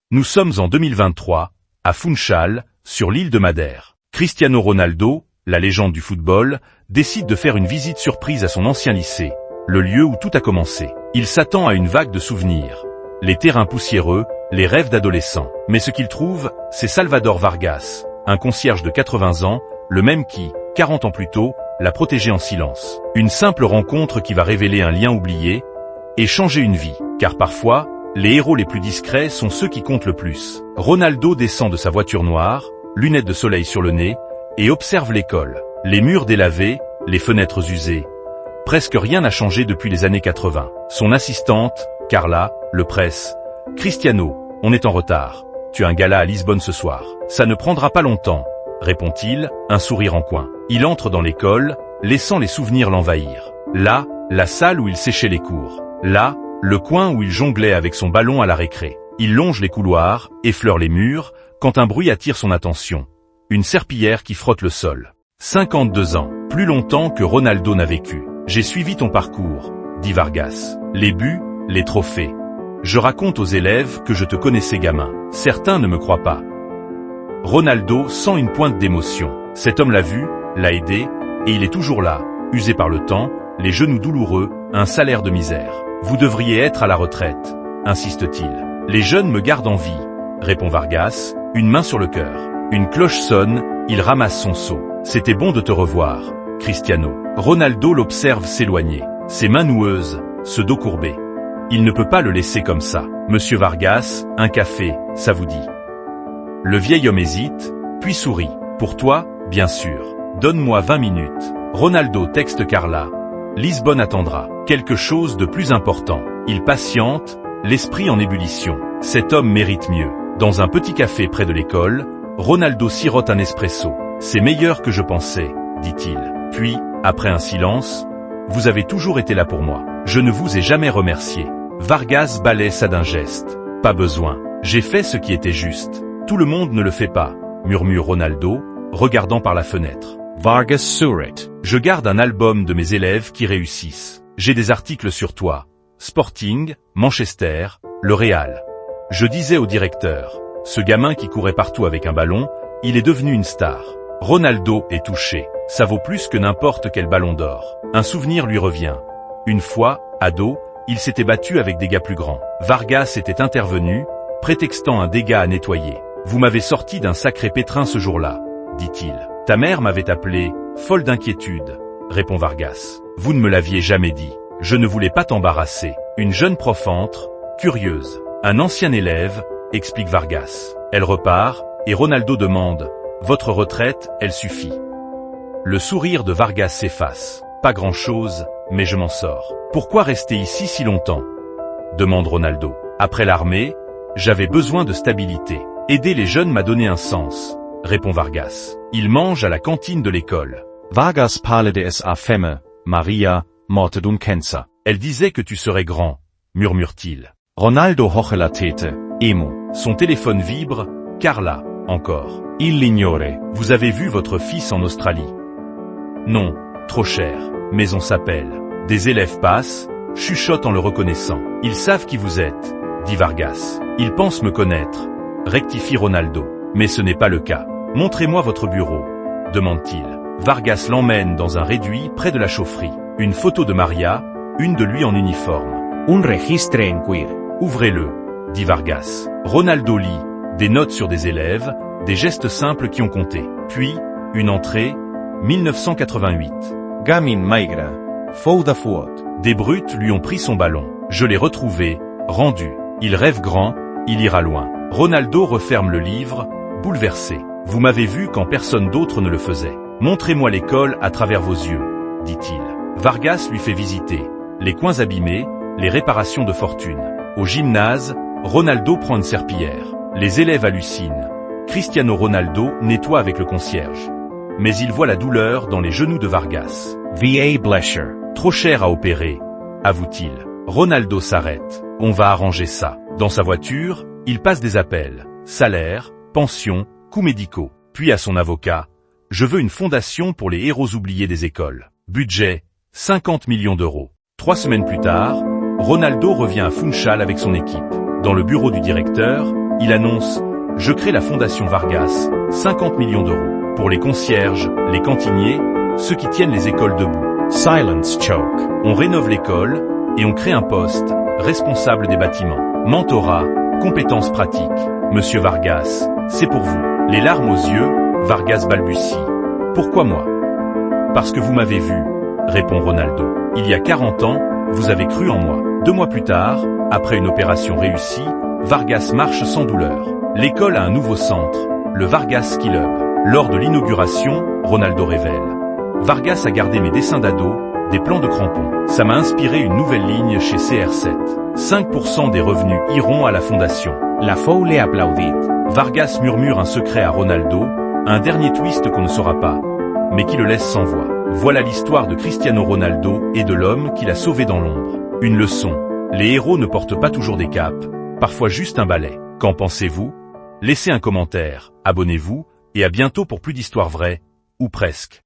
Nous sommes en 2023, à Funchal, sur l'île de Madère. Cristiano Ronaldo, la légende du football, décide de faire une visite surprise à son ancien lycée, le lieu où tout a commencé. Il s'attend à une vague de souvenirs. Les terrains poussiéreux, les rêves d'adolescents. Mais ce qu'il trouve, c'est Salvador Vargas, un concierge de 80 ans, le même qui, 40 ans plus tôt, l'a protégé en silence. Une simple rencontre qui va révéler un lien oublié et changer une vie. Car parfois, les héros les plus discrets sont ceux qui comptent le plus. Ronaldo descend de sa voiture noire, lunettes de soleil sur le nez, et observe l'école. Les murs délavés, les fenêtres usées. Presque rien n'a changé depuis les années 80. Son assistante, Carla, le presse. Cristiano, on est en retard. Tu as un gala à Lisbonne ce soir. Ça ne prendra pas longtemps, répond-il, un sourire en coin. Il entre dans l'école, laissant les souvenirs l'envahir. Là, la salle où il séchait les cours. Là, le coin où il jonglait avec son ballon à la récré. Il longe les couloirs, effleure les murs, quand un bruit attire son attention. Une serpillière qui frotte le sol. 52 ans, plus longtemps que Ronaldo n'a vécu. J'ai suivi ton parcours, dit Vargas. Les buts, les trophées. Je raconte aux élèves que je te connaissais gamin. Certains ne me croient pas. Ronaldo sent une pointe d'émotion. Cet homme l'a vu, l'a aidé, et il est toujours là, usé par le temps, les genoux douloureux, un salaire de misère. Vous devriez être à la retraite, insiste-t-il. Les jeunes me gardent en vie, répond Vargas, une main sur le cœur. Une cloche sonne, il ramasse son seau. C'était bon de te revoir, Cristiano. Ronaldo l'observe s'éloigner. Ses mains noueuses, ce dos courbé. Il ne peut pas le laisser comme ça. Monsieur Vargas, un café, ça vous dit? Le vieil homme hésite, puis sourit. Pour toi, bien sûr. Donne-moi 20 minutes. Ronaldo texte Carla. Lisbonne attendra. Quelque chose de plus important. Il patiente, l'esprit en ébullition. Cet homme mérite mieux. Dans un petit café près de l'école, Ronaldo sirote un espresso. C'est meilleur que je pensais, dit-il. Puis, après un silence, vous avez toujours été là pour moi. Je ne vous ai jamais remercié. Vargas balaie ça d'un geste. Pas besoin. J'ai fait ce qui était juste. Tout le monde ne le fait pas, murmure Ronaldo, regardant par la fenêtre. Vargas sourit. Je garde un album de mes élèves qui réussissent. J'ai des articles sur toi. Sporting, Manchester, le Real. Je disais au directeur, ce gamin qui courait partout avec un ballon, il est devenu une star. Ronaldo est touché. Ça vaut plus que n'importe quel ballon d'or. Un souvenir lui revient. Une fois, ado, il s'était battu avec des gars plus grands. Vargas était intervenu, prétextant un dégât à nettoyer. Vous m'avez sorti d'un sacré pétrin ce jour-là, dit-il. Ta mère m'avait appelé, folle d'inquiétude, répond Vargas. Vous ne me l'aviez jamais dit. Je ne voulais pas t'embarrasser. Une jeune prof entre, curieuse. Un ancien élève, explique Vargas. Elle repart, et Ronaldo demande, votre retraite, elle suffit. Le sourire de Vargas s'efface. Pas grand-chose, mais je m'en sors. Pourquoi rester ici si longtemps? Demande Ronaldo. Après l'armée, j'avais besoin de stabilité. Aider les jeunes m'a donné un sens, répond Vargas. Il mange à la cantine de l'école. Vargas parlade es a femme, Maria, morte d'un cancer. Elle disait que tu serais grand, murmure-t-il. Ronaldo hoche la tête, ému. Son téléphone vibre, Carla, encore. Il l'ignore. Vous avez vu votre fils en Australie? Non, trop cher, mais on s'appelle. Des élèves passent, chuchotent en le reconnaissant. Ils savent qui vous êtes, dit Vargas. Ils pensent me connaître, rectifie Ronaldo. Mais ce n'est pas le cas. Montrez-moi votre bureau, demande-t-il. Vargas l'emmène dans un réduit près de la chaufferie. Une photo de Maria, une de lui en uniforme. Un registre en cuir. Ouvrez-le, dit Vargas. Ronaldo lit, des notes sur des élèves, des gestes simples qui ont compté. Puis, une entrée, 1988. Gamin maigre, fou da faute. Des brutes lui ont pris son ballon. Je l'ai retrouvé, rendu. Il rêve grand, il ira loin. Ronaldo referme le livre, bouleversé. Vous m'avez vu quand personne d'autre ne le faisait. Montrez-moi l'école à travers vos yeux, dit-il. Vargas lui fait visiter les coins abîmés, les réparations de fortune. Au gymnase, Ronaldo prend une serpillière. Les élèves hallucinent. Cristiano Ronaldo nettoie avec le concierge. Mais il voit la douleur dans les genoux de Vargas. VA Blesher. Trop cher à opérer, avoue-t-il. Ronaldo s'arrête. On va arranger ça. Dans sa voiture, il passe des appels. Salaire, pension, coûts médicaux. Puis à son avocat. Je veux une fondation pour les héros oubliés des écoles. Budget, 50 millions d'euros. 3 semaines plus tard, Ronaldo revient à Funchal avec son équipe. Dans le bureau du directeur, Il annonce « Je crée la Fondation Vargas, 50 millions d'euros. Pour les concierges, les cantiniers, ceux qui tiennent les écoles debout. Silence choke. On rénove l'école et on crée un poste, responsable des bâtiments. Mentorat, compétences pratiques. Monsieur Vargas, c'est pour vous. Les larmes aux yeux, Vargas balbutie. Pourquoi moi? Parce que vous m'avez vu, répond Ronaldo. Il y a 40 ans, vous avez cru en moi. 2 mois plus tard, après une opération réussie, Vargas marche sans douleur. L'école a un nouveau centre, le Vargas Ski Hub. Lors de l'inauguration, Ronaldo révèle. Vargas a gardé mes dessins d'ado, des plans de crampons. Ça m'a inspiré une nouvelle ligne chez CR7. 5% des revenus iront à la fondation. La foule applaudit. Vargas murmure un secret à Ronaldo, un dernier twist qu'on ne saura pas, mais qui le laisse sans voix. Voilà l'histoire de Cristiano Ronaldo et de l'homme qui l'a sauvé dans l'ombre. Une leçon. Les héros ne portent pas toujours des capes, parfois juste un balai. Qu'en pensez-vous? Laissez un commentaire, abonnez-vous, et à bientôt pour plus d'histoires vraies, ou presque.